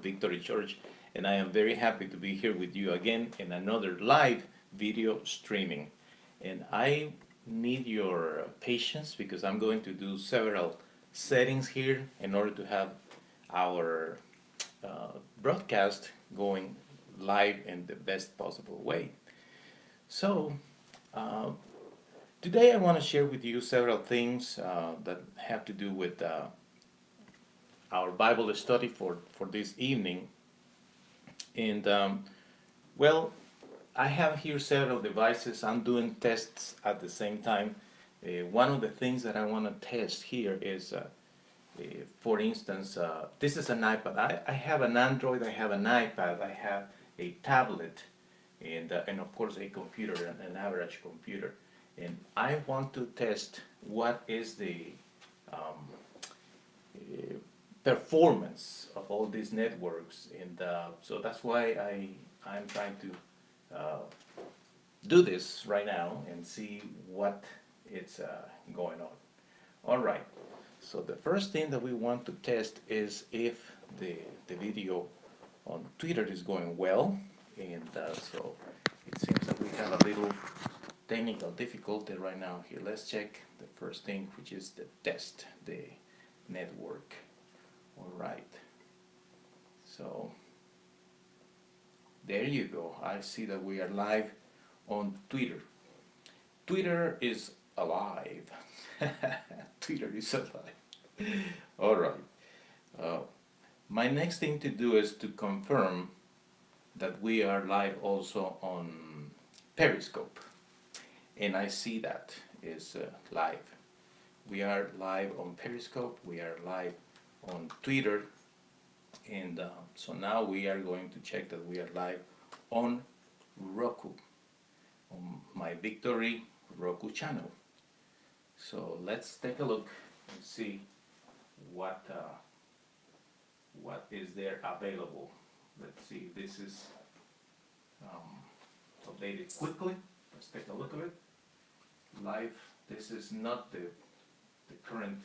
Victory Church, and I am very happy to be here with you again in another live video streaming. And I need your patience because I'm going to do several settings here in order to have our broadcast going live in the best possible way. So, uh, today I want to share with you several things that have to do with our Bible study for this evening. And well, I have here several devices. I'm doing tests at the same time. One of the things that I want to test here is, for instance, this is an iPad. I have an Android, I have an iPad, I have a tablet, and of course a computer, an average computer. And I want to test what is the um, performance of all these networks, and so that's why I'm trying to do this right now and see what it's going on. All right. So the first thing that we want to test is if the video on Twitter is going well, and so it seems that we have a little technical difficulty right now here. Let's check the first thing, which is the test, the network. All right. So there you go. I see that we are live on Twitter. Twitter is alive. Twitter is alive. All right. My next thing to do is to confirm that we are live also on Periscope. And I see that is live. We are live on Periscope. We are live on Twitter. And so now we are going to check that we are live on Roku, on my Victory Roku channel. So let's take a look and see what is there available. Let's see, this is updated quickly. Let's take a look at it. Live, this is not the current.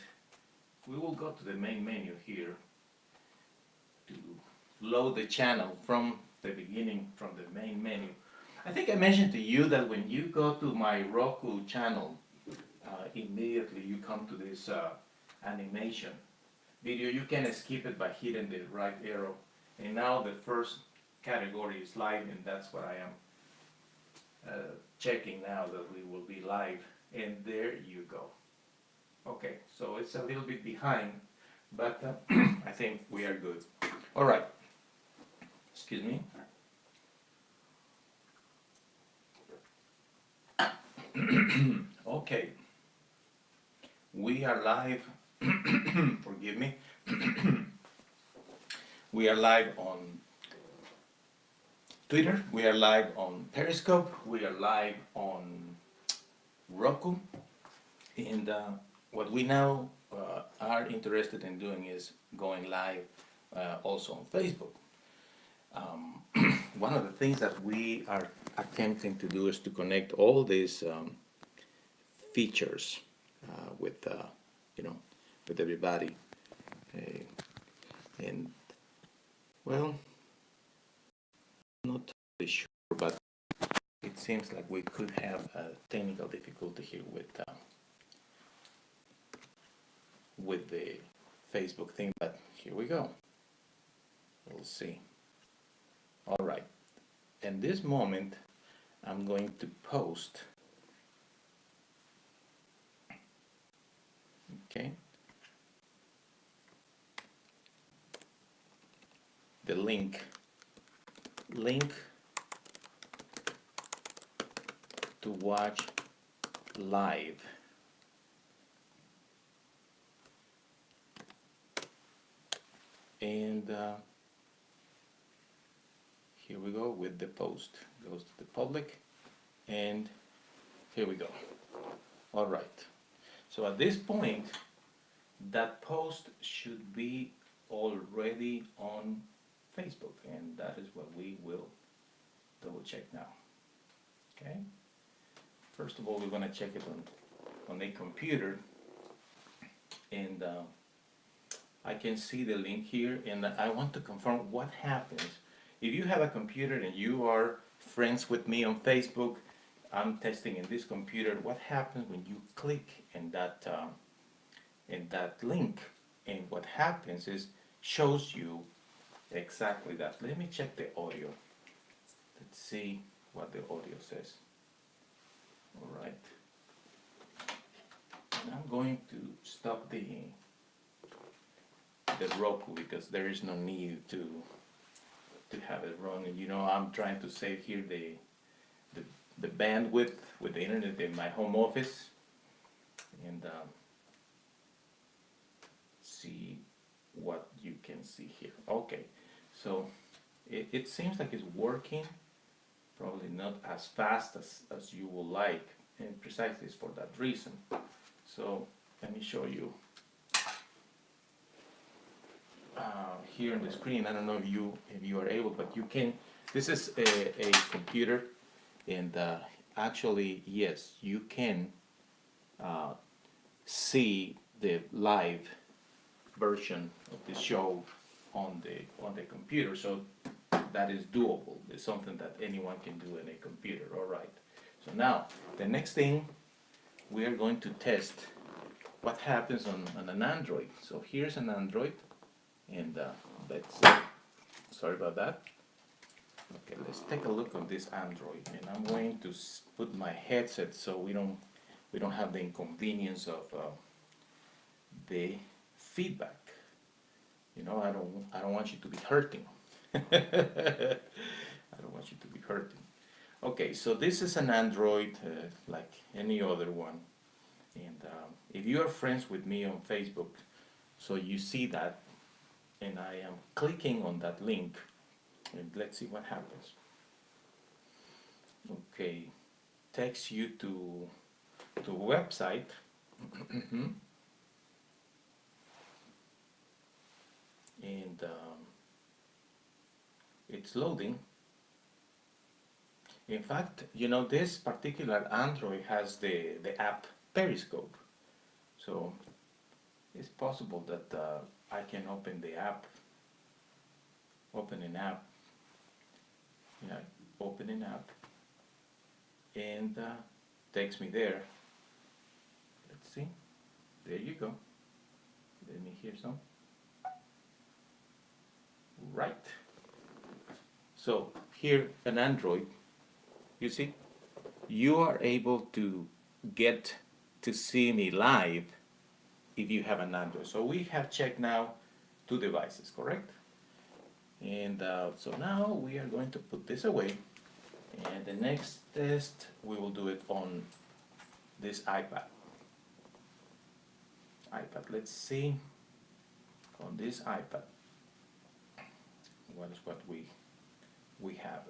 We will go to the main menu here to load the channel from the beginning, from the main menu. I think I mentioned to you that when you go to my Roku channel, immediately you come to this animation video. You can skip it by hitting the right arrow. And now the first category is live, and that's what I am checking now that we will be live. And there you go. Okay, so it's a little bit behind, but I think we are good. All right. Excuse me. Okay. We are live. Forgive me. We are live on Twitter. We are live on Periscope. We are live on Roku. And what we now are interested in doing is going live also on Facebook. One of the things that we are attempting to do is to connect all these features with with everybody. And well, I'm not totally sure, but it seems like we could have a technical difficulty here with the Facebook thing, but here we go. We'll see. All right. In this moment, I'm going to post. Okay. The link to watch live. And here we go with the post. Goes to the public, and here we go. All right. So at this point, that post should be already on Facebook, and that is what we will double check now. Okay. First of all, we're going to check it on a computer, and I can see the link here, and I want to confirm what happens. If you have a computer and you are friends with me on Facebook, I'm testing in this computer, what happens when you click in that link? And what happens is shows you exactly that. Let me check the audio. Let's see what the audio says. All right. And I'm going to stop the Roku because there is no need to have it running. You know, I'm trying to save here the bandwidth with the internet in my home office, and see what you can see here. Okay, so it seems like it's working, probably not as fast as you would like, and precisely it's for that reason. So let me show you here on the screen. I don't know if you are able, but you can. This is a computer, and actually, yes, you can see the live version of the show on the computer. So that is doable. It's something that anyone can do in a computer. All right. So now the next thing we are going to test what happens on an Android. So here's an Android, and let's sorry about that. Okay, let's take a look on this Android, and I'm going to put my headset so we don't have the inconvenience of the feedback. You know, I don't want you to be hurting. I don't want you to be hurting. Okay, so this is an Android like any other one, and if you are friends with me on Facebook, so you see that, and I am clicking on that link, and let's see what happens. Okay, takes you to a website. And it's loading. In fact, you know, this particular Android has the app Periscope, so it's possible that I can open the app, open an app, yeah, open an app, and takes me there. Let's see, there you go. Let me hear some. Right. So here an Android, you see, you are able to get to see me live if you have an Android. So we have checked now 2 devices, correct? And so now we are going to put this away, and the next test we will do it on this iPad. Let's see on this iPad what is what we have.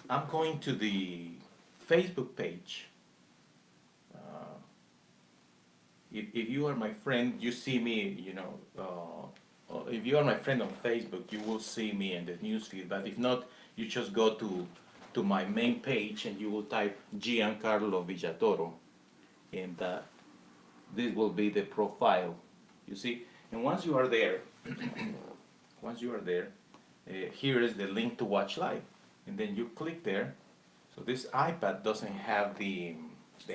I'm going to the Facebook page. If you are my friend, you see me, you know, if you are my friend on Facebook, you will see me in the newsfeed. But if not, you just go to my main page and you will type Giancarlo Villatoro, and this will be the profile, you see. And once you are there, here is the link to watch live, and then you click there. So this iPad doesn't have the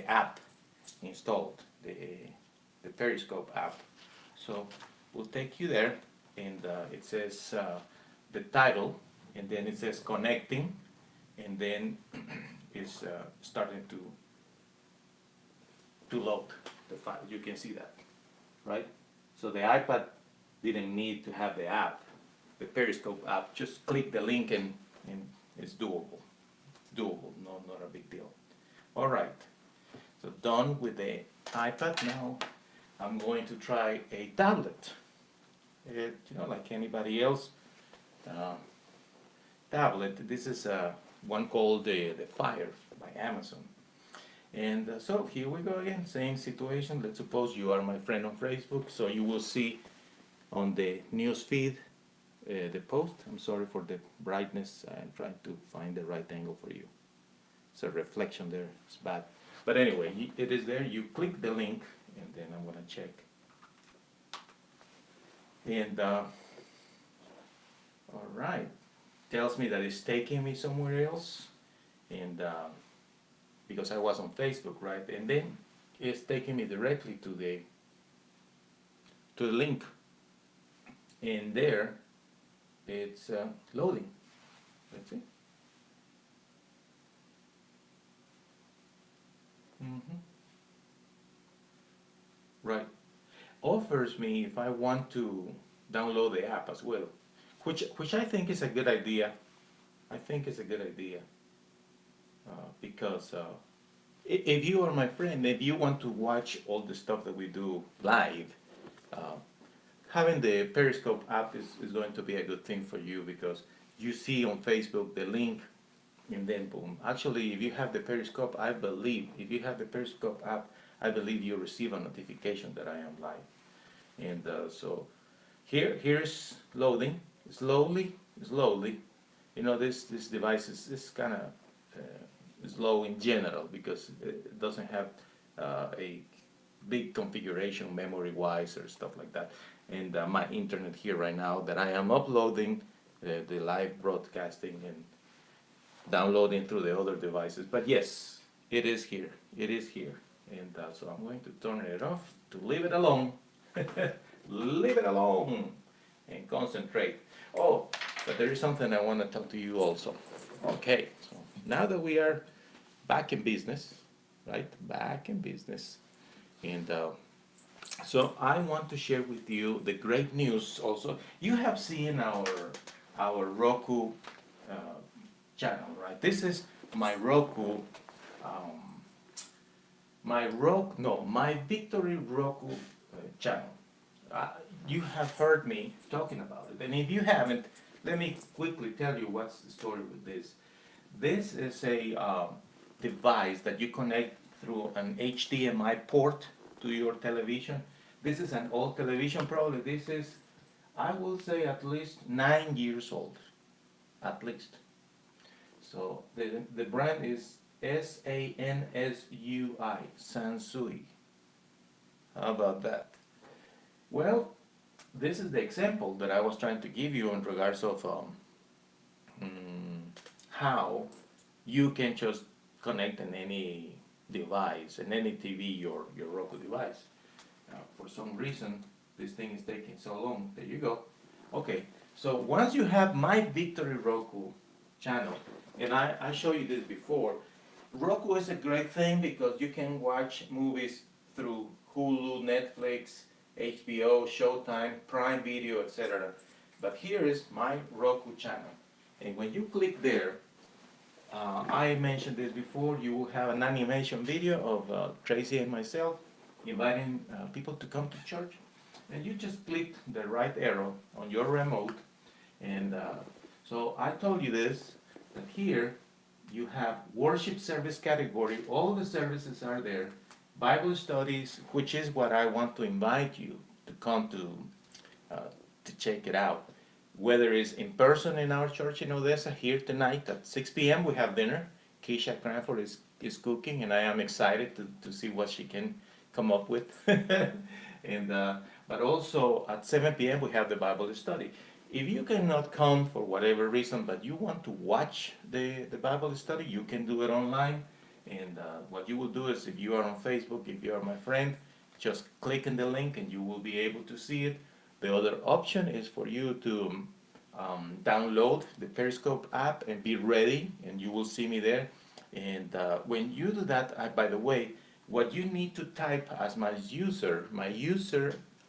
app installed, the Periscope app. So we'll take you there, and it says the title, and then it says connecting, and then it's starting to load the file. You can see that, right? So the iPad didn't need to have the app, the Periscope app. Just click the link and it's doable. It's doable, not a big deal. All right, so done with the iPad. Now I'm going to try a tablet. You know, like anybody else, tablet. This is one called the Fire by Amazon. And so here we go again, same situation. Let's suppose you are my friend on Facebook, so you will see on the news feed the post. I'm sorry for the brightness. I'm trying to find the right angle for you. It's a reflection there. It's bad. But anyway, it is there. You click the link, and then I'm going to check. And all right, tells me that it's taking me somewhere else, and because I was on Facebook, right? And then it's taking me directly to the link, and there it's loading. Let's see. hmm Right. Offers me if I want to download the app as well, which I think is a good idea. I think it's a good idea because if you are my friend, if you want to watch all the stuff that we do live, uh, having the Periscope app is going to be a good thing for you because you see on Facebook the link and then boom. Actually, if you have the Periscope, I believe, if you have the Periscope app, I believe you receive a notification that I am live. And so here's loading, slowly. You know, this device is kind of slow in general because it doesn't have a big configuration memory-wise or stuff like that. And my internet here right now that I am uploading the live broadcasting and downloading through the other devices. But yes, it is here. It is here. And so I'm going to turn it off to leave it alone. Leave it alone and concentrate. Oh, but there is something I want to talk to you also. Okay, so now that we are back in business, right? Back in business. And so I want to share with you the great news also. You have seen our Roku uh, channel, right? This is my Roku, my Victory Roku channel. You have heard me talking about it, and if you haven't, let me quickly tell you what's the story with this. This is a device that you connect through an HDMI port to your television. This is an old television, probably. This is, I will say, at least 9 years old, at least. So the brand is Sansui, Sansui. How about that? Well, this is the example that I was trying to give you in regards of how you can just connect in any device, in any TV, your Roku device. For some reason, this thing is taking so long. There you go. Okay, so once you have my Victory Roku channel, and I showed you this before, Roku is a great thing because you can watch movies through Hulu, Netflix, HBO, Showtime, Prime Video, etc. But here is my Roku channel. And when you click there, I mentioned this before, you will have an animation video of Tracy and myself inviting people to come to church. And you just click the right arrow on your remote. And so I told you this, that here you have worship service category. All the services are there. Bible studies, which is what I want to invite you to come to check it out. Whether it's in person in our church in Odessa, here tonight at 6 p.m. we have dinner. Keisha Cranford is cooking, and I am excited to see what she can come up with. And but also at 7 p.m. we have the Bible study. If you cannot come for whatever reason, but you want to watch the Bible study, you can do it online. And what you will do is, if you are on Facebook, if you are my friend, just click on the link and you will be able to see it. The other option is for you to download the Periscope app and be ready, and you will see me there. And when you do that, by the way, what you need to type as my user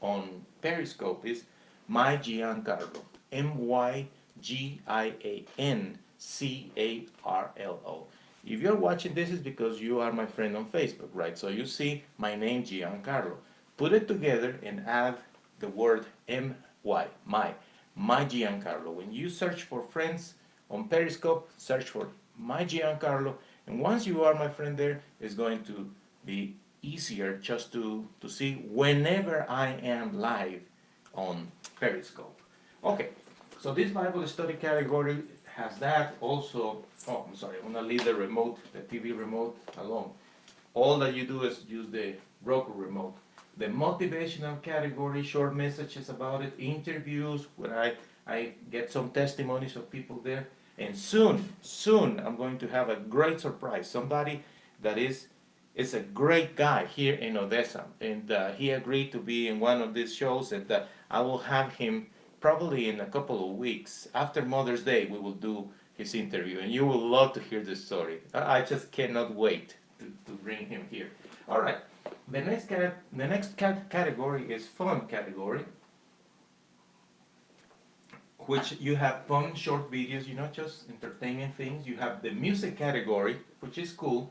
on Periscope is my Giancarlo, MyGiancarlo. If you're watching this, is because you are my friend on Facebook, right? So you see my name, Giancarlo. Put it together and add the word my Giancarlo. When you search for friends on Periscope, search for my Giancarlo, and once you are my friend there, it's going to be easier just to see whenever I am live on Periscope. Okay, so this Bible study category has that also. Oh, I'm sorry, I'm gonna leave the remote, the TV remote alone. All that you do is use the Roku remote. the motivational category, short messages about it, interviews where I get some testimonies of people there. And soon I'm going to have a great surprise. Somebody that is a great guy here in Odessa, and he agreed to be in one of these shows, and I will have him probably in a couple of weeks. After Mother's Day, we will do his interview, and you will love to hear this story. I just cannot wait to bring him here. All right, the next category is fun category, which you have fun short videos, just entertaining things. You have the music category, which is cool.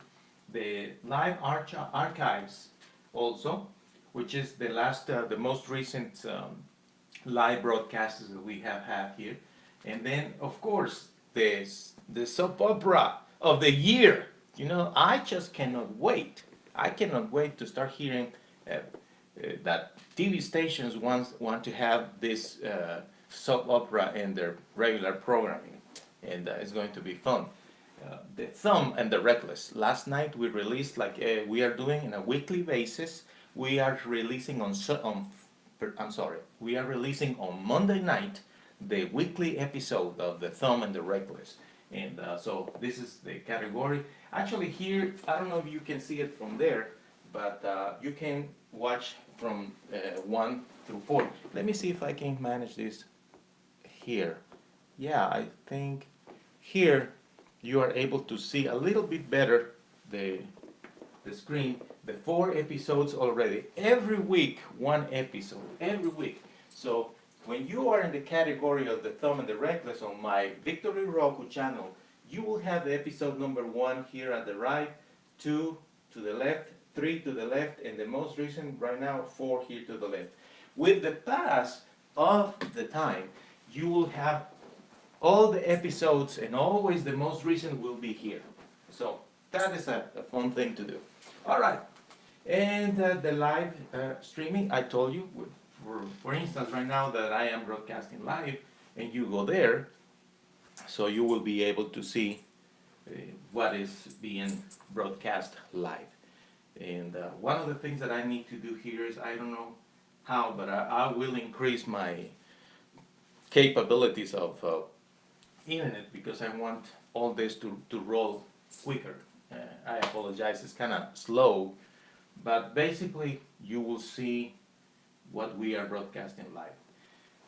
The live archives also, which is the most recent live broadcasts that we have had here. And then, of course, the soap opera of the year. I just cannot wait. I cannot wait to start hearing that TV stations want to have this soap opera in their regular programming, and it's going to be fun. The Thumb and the Reckless. Last night we released, like we are doing on a weekly basis. We are releasing we are releasing on Monday night the weekly episode of The Thumb and the Reckless. And so this is the category. Actually here, I don't know if you can see it from there, but you can watch from 1 through 4. Let me see if I can manage this here. Yeah, I think here you are able to see a little bit better the screen. The 4 episodes already. Every week, 1 episode. Every week. So when you are in the category of The Thumb and the Reckless on my Victory Roku channel, you will have the episode number 1 here at the right, 2 to the left, 3 to the left, and the most recent right now, 4 here to the left. With the pass of the time, you will have all the episodes, and always the most recent will be here. So that is a fun thing to do. All right, and the live streaming, I told you, for instance, right now that I am broadcasting live, and you go there, so you will be able to see what is being broadcast live. And one of the things that I need to do here is, I don't know how, but I will increase my capabilities of internet, because I want all this to roll quicker. I apologize, it's kind of slow, but basically you will see what we are broadcasting live.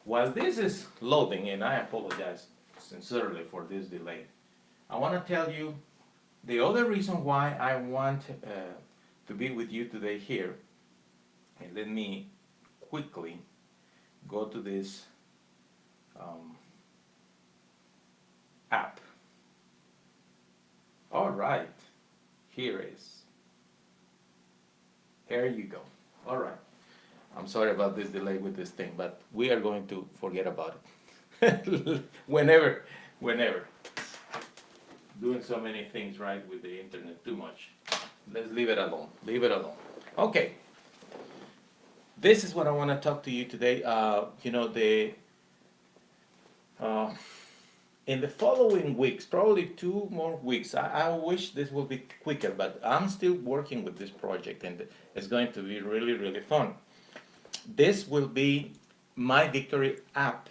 While this is loading, and I apologize sincerely for this delay, I want to tell you the other reason why I want to be with you today here. And let me quickly go to this app. All right, here you go. All right, I'm sorry about this delay with this thing, but we are going to forget about it. whenever doing so many things right with the internet too much. Let's leave it alone. Okay, this is what I want to talk to you today. In the following weeks, probably 2 more weeks, I wish this will be quicker, but I'm still working with this project, and it's going to be really, really fun. This will be my Victory app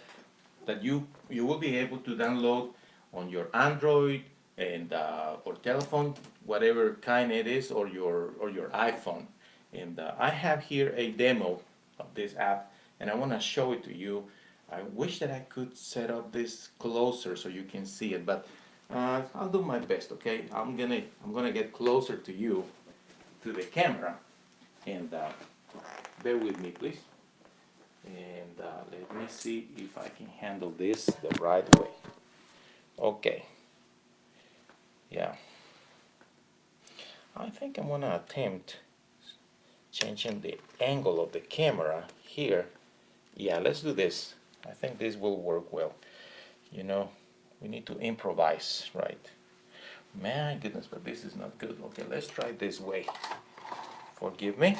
that you will be able to download on your Android and or telephone, whatever kind it is, or your iPhone. And I have here a demo of this app, and I want to show it to you. I wish that I could set up this closer so you can see it, but I'll do my best. Okay, I'm gonna get closer to you, to the camera, and bear with me, please. And let me see if I can handle this the right way. Okay. Yeah. I think I'm gonna attempt changing the angle of the camera here. Yeah, let's do this. I think this will work well. We need to improvise, right? My goodness, but this is not good. Okay, let's try this way. Forgive me.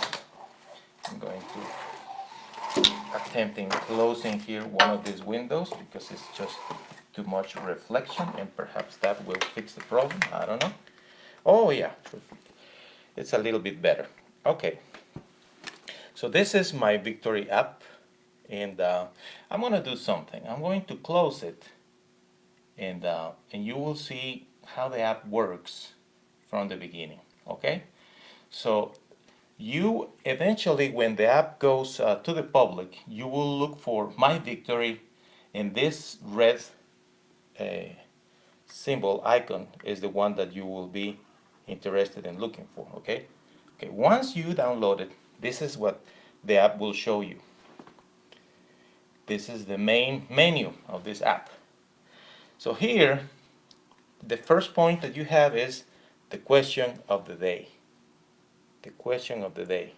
I'm going to attempting closing here one of these windows because it's just too much reflection, and perhaps that will fix the problem. I don't know. Oh yeah, it's a little bit better. Okay. So this is my Victory app, and I'm going to do something. I'm going to close it, and you will see how the app works from the beginning. Okay? So you eventually, when the app goes to the public, you will look for My Victory, and this red uh, symbol icon is the one that you will be interested in looking for. Okay? Okay, once you download it, this is what the app will show you. This is the main menu of this app. So here, the first point that you have is the question of the day. The question of the day.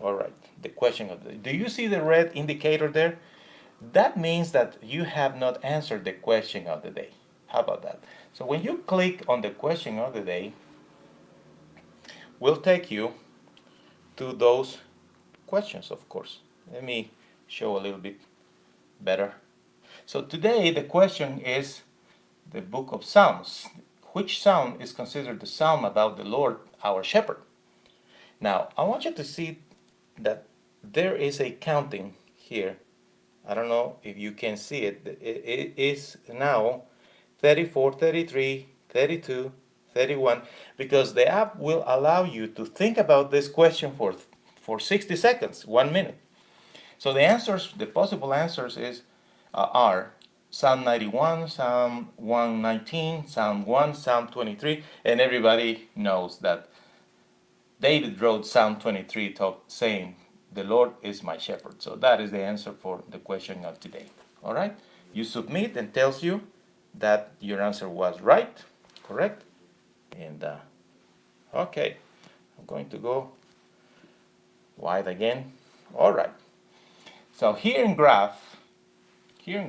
All right, the question of the day. Do you see the red indicator there? That means that you have not answered the question of the day. How about that? So when you click on the question of the day, will take you to those questions, of course. Let me show a little bit better. So today the question is the book of Psalms. Which psalm is considered the psalm about the Lord, our shepherd? Now, I want you to see that there is a counting here. I don't know if you can see it. It is now 34, 33, 32, 31, because the app will allow you to think about this question for 60 seconds, 1 minute. So the answers, the possible answers are Psalm 91, Psalm 119, Psalm 1, Psalm 23, and everybody knows that David wrote Psalm 23 saying, "The Lord is my shepherd." So that is the answer for the question of today. All right? You submit and tells you that your answer was right, correct? And okay, I'm going to go wide again. All right. So here in graph, you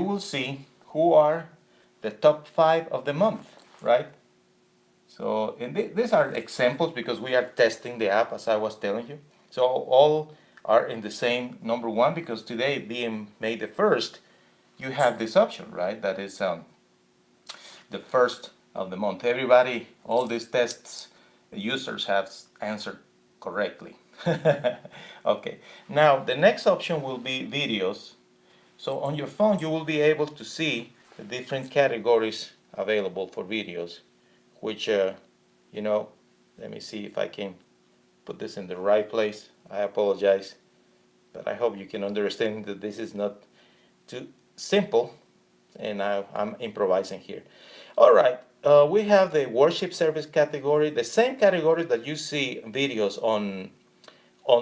will see who are the top 5 of the month, right? So these are examples because we are testing the app, as I was telling you. So all are in the same number 1 because today, being May the 1st, you have this option, right? That is the first of the month. Everybody, all these tests, the users have answered correctly. Okay, now the next option will be videos. So on your phone, you will be able to see the different categories available for videos, which, you know, let me see if I can put this in the right place. I apologize, but I hope you can understand that this is not too simple, and I'm improvising here. All right, we have the worship service category, the same category that you see videos on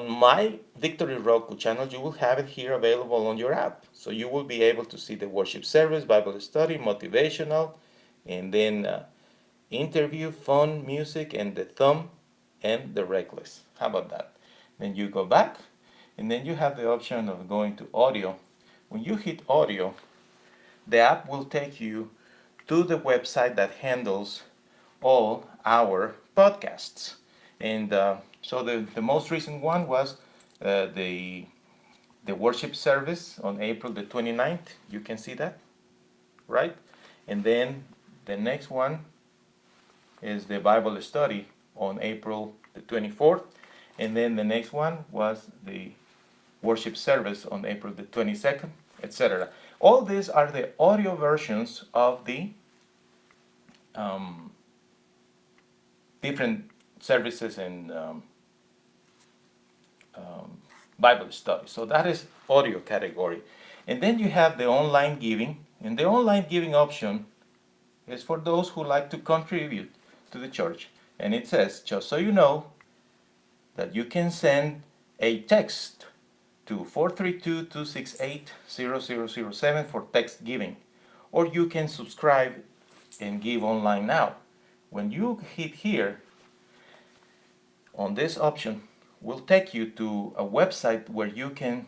my Victory Roku channel. You will have it here available on your app. So you will be able to see the worship service, Bible study, motivational, and then interview, fun, music, and the thumb and the reckless. How about that? Then you go back, and then you have the option of going to audio. When you hit audio, the app will take you to the website that handles all our podcasts. And so the most recent one was the worship service on April the 29th. You can see that, right? And then the next one is the Bible study on April the 24th. And then the next one was the worship service on April the 22nd, etc. All these are the audio versions of the different services and Bible study. So that is audio category. And then you have the online giving. And the online giving option is for those who like to contribute to the church. And it says, just so you know, that you can send a text to 432-268-0007 for text giving. Or you can subscribe and give online now. When you hit here, on this option, will take you to a website where you can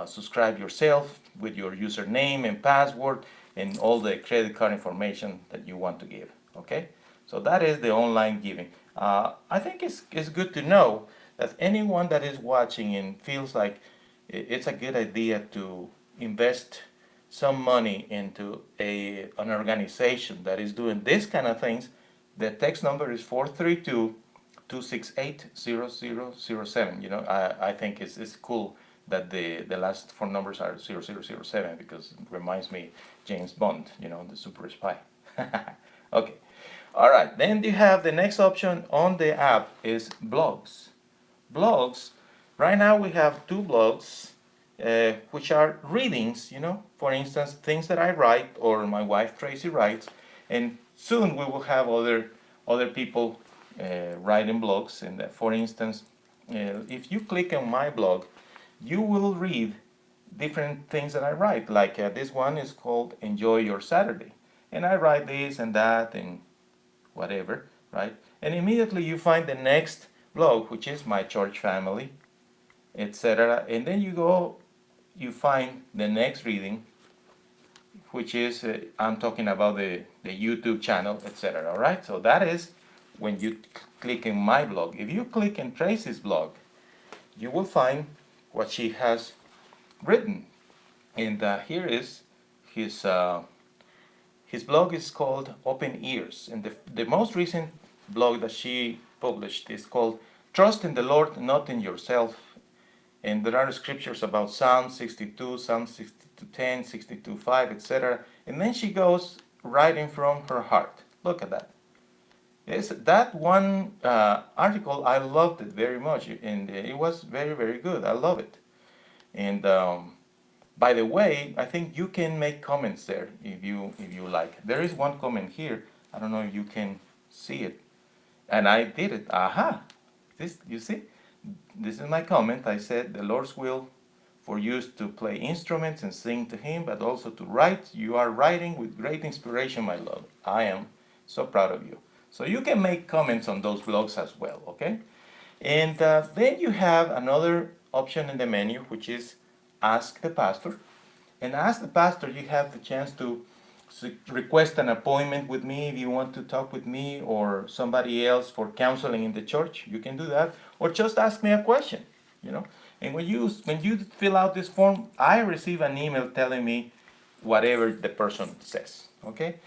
subscribe yourself with your username and password and all the credit card information that you want to give. Okay, so that is the online giving. I think it's good to know that anyone that is watching and feels like it's a good idea to invest some money into an organization that is doing this kind of things, the text number is 432 268-0007. You know, I think it's cool that the last four numbers are 0007 because it reminds me James Bond, you know, the super spy. Okay. All right. Then you have the next option on the app is blogs. Blogs. Right now we have two blogs, which are readings, you know, for instance, things that I write or my wife Tracy writes, and soon we will have other people writing blogs. And for instance, if you click on my blog, you will read different things that I write. Like this one is called "Enjoy Your Saturday," and I write this and that and whatever, right? And immediately you find the next blog, which is my church family, etc. And then you find the next reading, which is I'm talking about the YouTube channel, etc. All right, so that is when you click in my blog. If you click in Tracy's blog, you will find what she has written, and here is his blog is called Open Ears, and the most recent blog that she published is called Trust in the Lord, Not in Yourself. And there are scriptures about Psalm 62, Psalm 62:10, 62:5, etc. And then she goes writing from her heart. Look at that. Yes, that one article, I loved it very much, and it was very, very good. I love it. And by the way, I think you can make comments there if you like. There is one comment here. I don't know if you can see it. And I did it. Aha! This, you see? This is my comment. I said, the Lord's will for you to play instruments and sing to Him, but also to write. You are writing with great inspiration, my love. I am so proud of you. So you can make comments on those blogs as well, okay? And then you have another option in the menu, which is Ask the Pastor. And Ask the Pastor, you have the chance to request an appointment with me if you want to talk with me or somebody else for counseling in the church. You can do that, or just ask me a question, you know. And when you fill out this form, I receive an email telling me whatever the person says. Okay.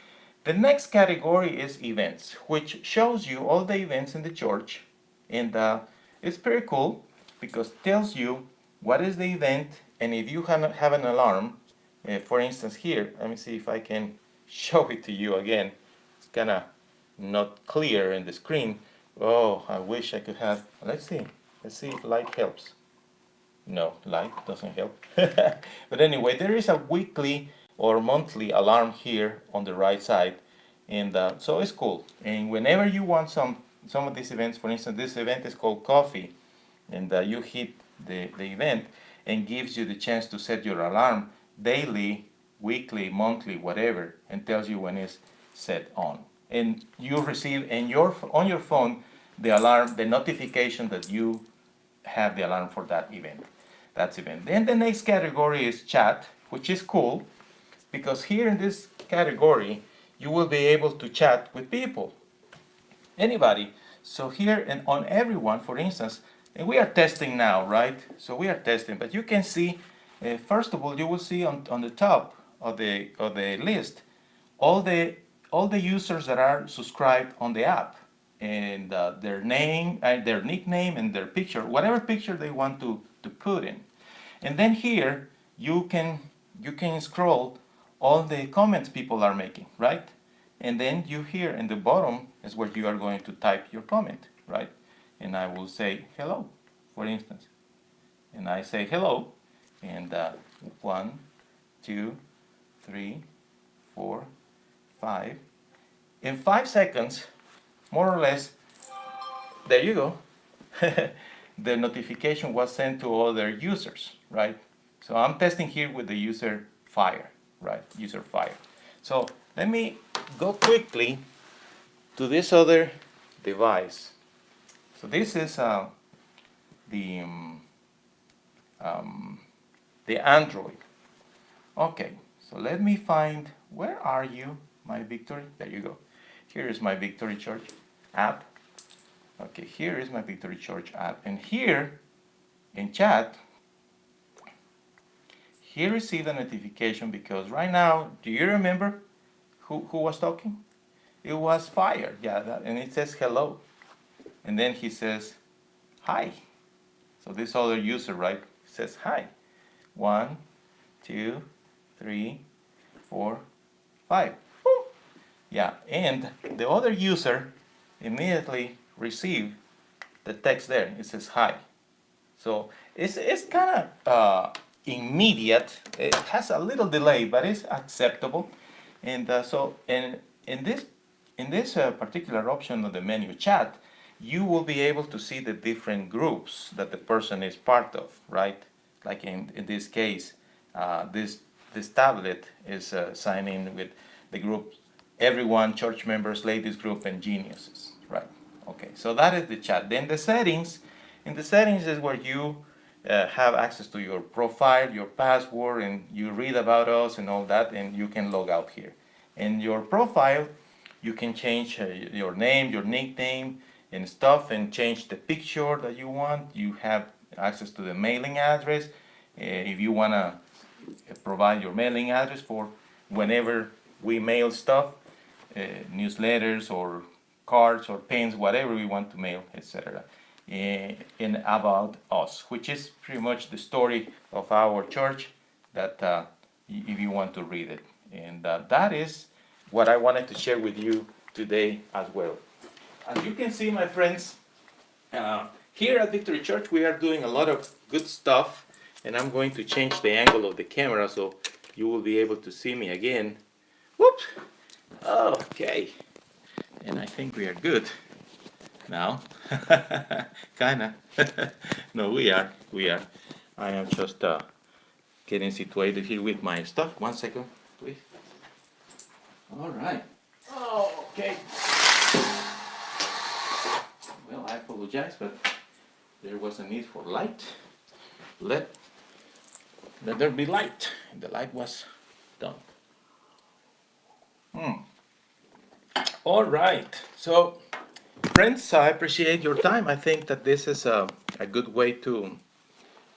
The next category is events, which shows you all the events in the church, and it's pretty cool because it tells you what is the event, and if you have an alarm. For instance, here, let me see if I can show it to you again. It's kind of not clear in the screen. Oh, I wish I could have. Let's see if light helps. No, light doesn't help. But anyway, there is a weekly or monthly alarm here on the right side, and so it's cool. And whenever you want some of these events, for instance, this event is called Coffee, and you hit the event and gives you the chance to set your alarm daily, weekly, monthly, whatever, and tells you when it's set on. And you receive on your phone the alarm, the notification that you have the alarm for that event. That's event. Then the next category is chat, which is cool because here in this category you will be able to chat with people, anybody. So here and on everyone, for instance, and we are testing now, right? So we are testing, but you can see. First of all, you will see on the top of the list all the users that are subscribed on the app, and their name, their nickname, and their picture, whatever picture they want to put in. And then here you can scroll all the comments people are making, right? And then you here in the bottom is where you are going to type your comment, right? And I will say hello, for instance, and I say hello. And 1, 2, 3, 4, 5. In 5 seconds, more or less, there you go. The notification was sent to other users, right? So I'm testing here with the user Fire, right? User Fire. So let me go quickly to this other device. So this is the Android. Okay, so let me find, where are you, my Victory? There you go. Here is my Victory Church app. Okay, here is my Victory Church app. And here in chat, he received a notification because right now, do you remember who was talking? It was Fire, yeah, and it says hello. and then he says, hi. So this other user, right, says hi. 1, 2, 3, 4, 5. Woo! Yeah, and the other user immediately receive the text there. It says hi. So it's kind of immediate. It has a little delay, but it's acceptable. And so in this particular option of the menu chat, you will be able to see the different groups that the person is part of, right? Like in this case, this tablet is signing with the group everyone, church members, ladies group, and geniuses, right? Okay, so that is the chat. Then the settings, in the settings is where you have access to your profile, your password, and you read about us and all that, and you can log out here. In your profile, you can change your name, your nickname, and stuff, and change the picture that you want. You have access to the mailing address. If you want to provide your mailing address for whenever we mail stuff, newsletters or cards or pins, whatever we want to mail, etc. And about us, which is pretty much the story of our church that if you want to read it. And that is what I wanted to share with you today as well. As you can see, my friends, here at Victory Church, we are doing a lot of good stuff, and I'm going to change the angle of the camera so you will be able to see me again. Whoops! Okay, and I think we are good now. Kinda. No, we are. I am just getting situated here with my stuff. 1 second, please. All right. Okay. Well, I apologize, but there was a need for light. Let there be light. And the light was done. All right. So, friends, I appreciate your time. I think that this is a good way to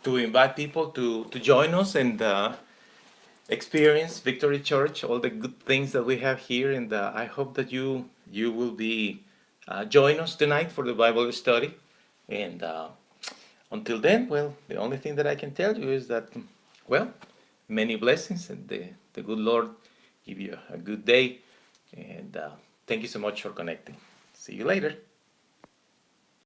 invite people to join us and experience Victory Church, all the good things that we have here. And I hope that you will be join us tonight for the Bible study. And until then, well, the only thing that I can tell you is that, well, many blessings, and the good Lord give you a good day. And thank you so much for connecting. See you later.